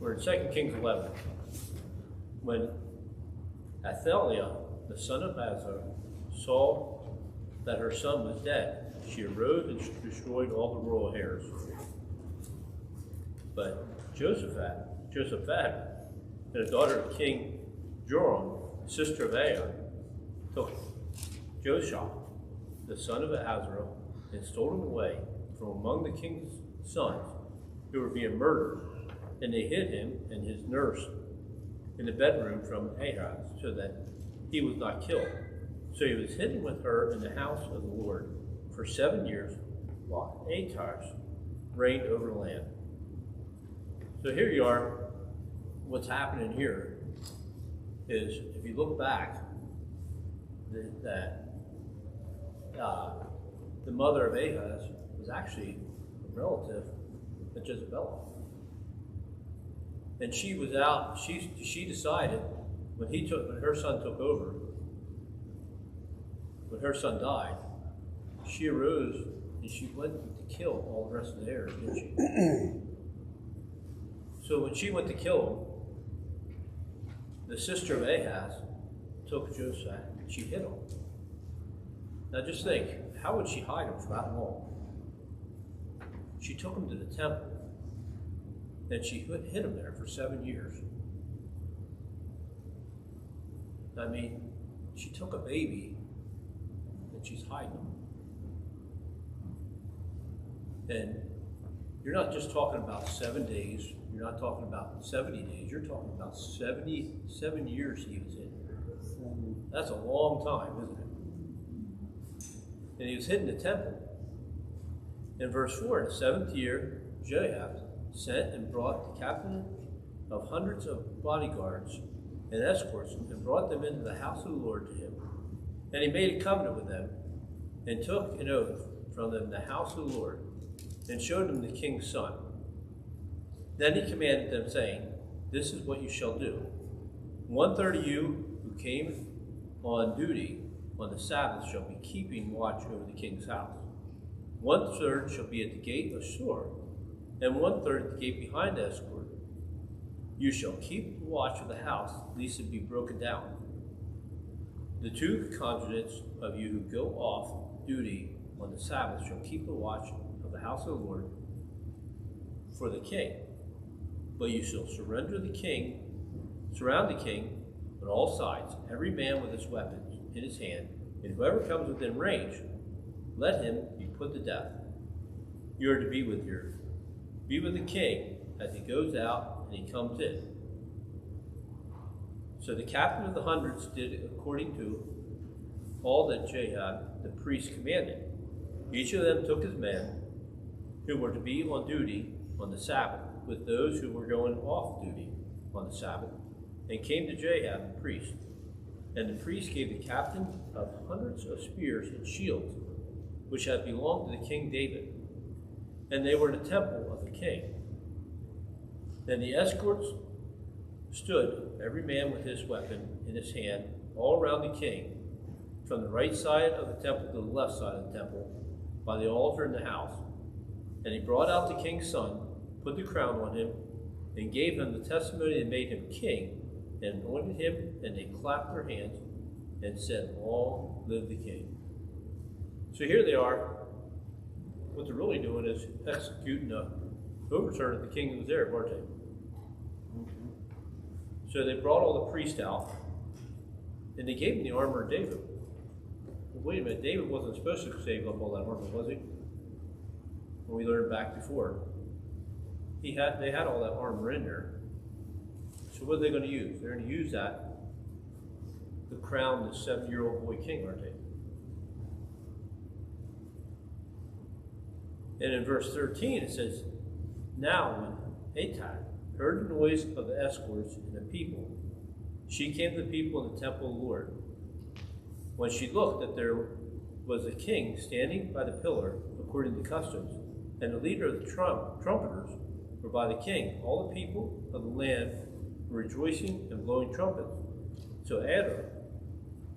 we're in 2 Kings 11. When Athaliah, the son of Ahaziah, saw that her son was dead, she arose and destroyed all the royal heirs. But Jehoshaphat, the daughter of King Joram, sister of Ahaziah, took Joash, the son of Ahaziah, and stole him away from among the king's sons who were being murdered. And they hid him and his nurse in the bedroom from Ahaz, so that he was not killed. So he was hidden with her in the house of the Lord for 7 years, while Ahaziah reigned over the land. So here you are. What's happening here is, if you look back, that the mother of Ahaz was actually a relative of Jezebel. And she was out, she decided when her son took over, when her son died, she arose and she went to kill all the rest of the heirs, didn't she? So when she went to kill him, the sister of Ahaz took Joseph and she hid him. Now just think, how would she hide him for that long? She took him to the temple and she hid him there for 7 years. I mean, she took a baby and she's hiding him. And you're not just talking about 7 days, you're not talking about 70 days, you're talking about 77 years he was in. That's a long time, isn't it? And he was hidden in the temple. In verse 4, in the 7th year, Joash sent and brought the captain of hundreds of bodyguards and escorts and brought them into the house of the Lord to him. And he made a covenant with them and took an oath from them in the house of the Lord and showed them the king's son. Then he commanded them, saying, "This is what you shall do. 1/3 of you who came on duty on the Sabbath shall be keeping watch over the king's house. 1/3 shall be at the gate of Shur, and 1/3 at the gate behind the escort. You shall keep the watch of the house, lest it be broken down. The 2 conjurants of you who go off duty on the Sabbath shall keep the watch of the house of the Lord for the king. But you shall surround the king on all sides, every man with his weapons in his hand, and whoever comes within range, let him be put to death. You are to be with the king as he goes out and he comes in." So the captain of the hundreds did according to all that Jehoiada the priest commanded. Each of them took his men who were to be on duty on the Sabbath, with those who were going off duty on the Sabbath, and came to Jehoiada the priest. And the priest gave the captain of hundreds of spears and shields, which had belonged to the king David, and they were in the temple of the king. Then the escorts stood, every man with his weapon in his hand, all around the king, from the right side of the temple to the left side of the temple, by the altar in the house. And he brought out the king's son, put the crown on him, and gave him the testimony and made him king, and anointed him, and they clapped their hands and said, "Long live the king." So here they are. What they're really doing is executing the overturn of the king who was there, weren't they? So they brought all the priests out, and they gave him the armor of David. Well, wait a minute, David wasn't supposed to save up all that armor, was he? When we learned back before. They had all that armor in there. So what are they going to use? They're going to use that to crown the 7-year-old boy king, aren't they? And in verse 13 it says, "Now when Athaliah heard the noise of the escorts and the people, she came to the people in the temple of the Lord. When she looked that there was a king standing by the pillar according to customs, and the leader of the trumpeters were by the king, all the people of the land were rejoicing and blowing trumpets. So Athaliah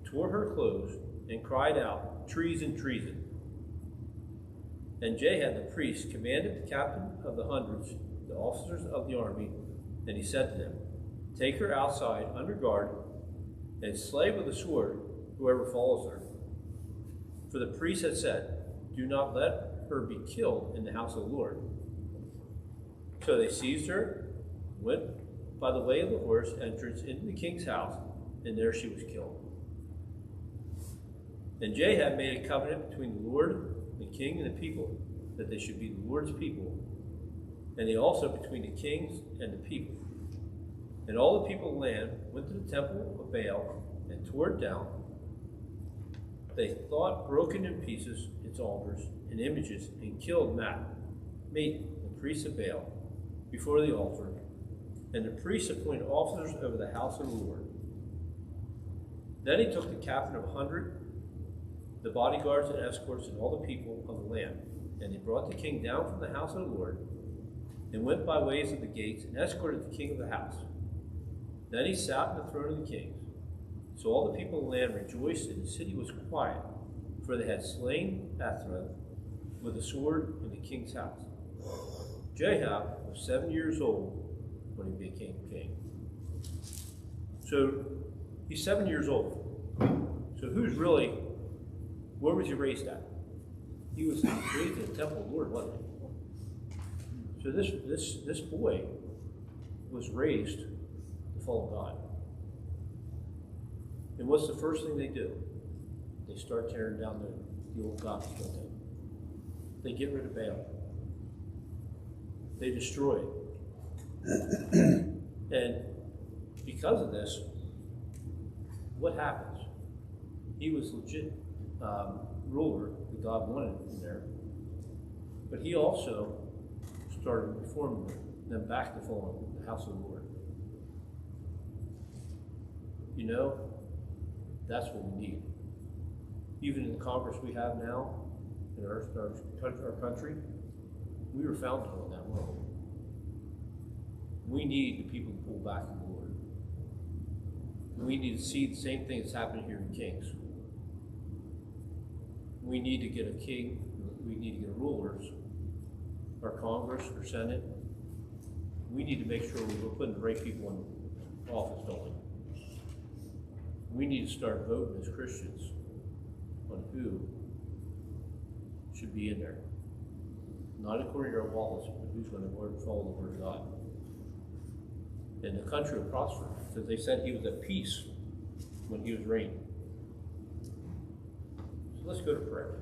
tore her clothes and cried out, 'Treason, treason!' And Jehoiada the priest commanded the captain of the hundreds, the officers of the army, And he said to them, take her outside under guard, and slay with the sword whoever follows her. For the priest had said, do not let her be killed in the house of the Lord. So they seized her, went by the way of the horse entrance into the king's house, and there she was killed. And Jehu made a covenant between the Lord, the king, and the people, that they should be the Lord's people, and they also between the kings and the people. And all the people of the land went to the temple of Baal and tore it down. They thought broken in pieces its altars and images, and killed Mate, the priest of Baal, before the altar. And the priests appointed officers over the house of the Lord. Then he took the captain of 100, the bodyguards and escorts, and all the people of the land. And they brought the king down from the house of the Lord, and went by ways of the gates, and escorted the king of the house. Then he sat on the throne of the kings. So all the people of the land rejoiced, and the city was quiet, for they had slain Athaliah with a sword in the king's house. Jehu was 7 years old when he became king. So he's 7 years old. So where was he raised at? He was raised in the temple of the Lord, wasn't he? So this boy was raised to follow God. And what's the first thing they do? They start tearing down the old gods, don't they? They get rid of Baal. They destroy it. And because of this, what happens? He was legit ruler that God wanted in there. But he also started reforming them back to following the house of the Lord. You know, that's what we need. Even in the Congress we have now, in our country, we were founded on that world. We need the people to pull back from the Lord. We need to see the same thing that's happening here in Kings. We need to get a king, we need to get rulers, our Congress, our Senate. We need to make sure we're putting the right people in office, don't we? We need to start voting as Christians on who should be in there. Not according to our wallets, but who's going to follow the word of God. And the country will prosper, because they said he was at peace when he was reigning. So let's go to prayer.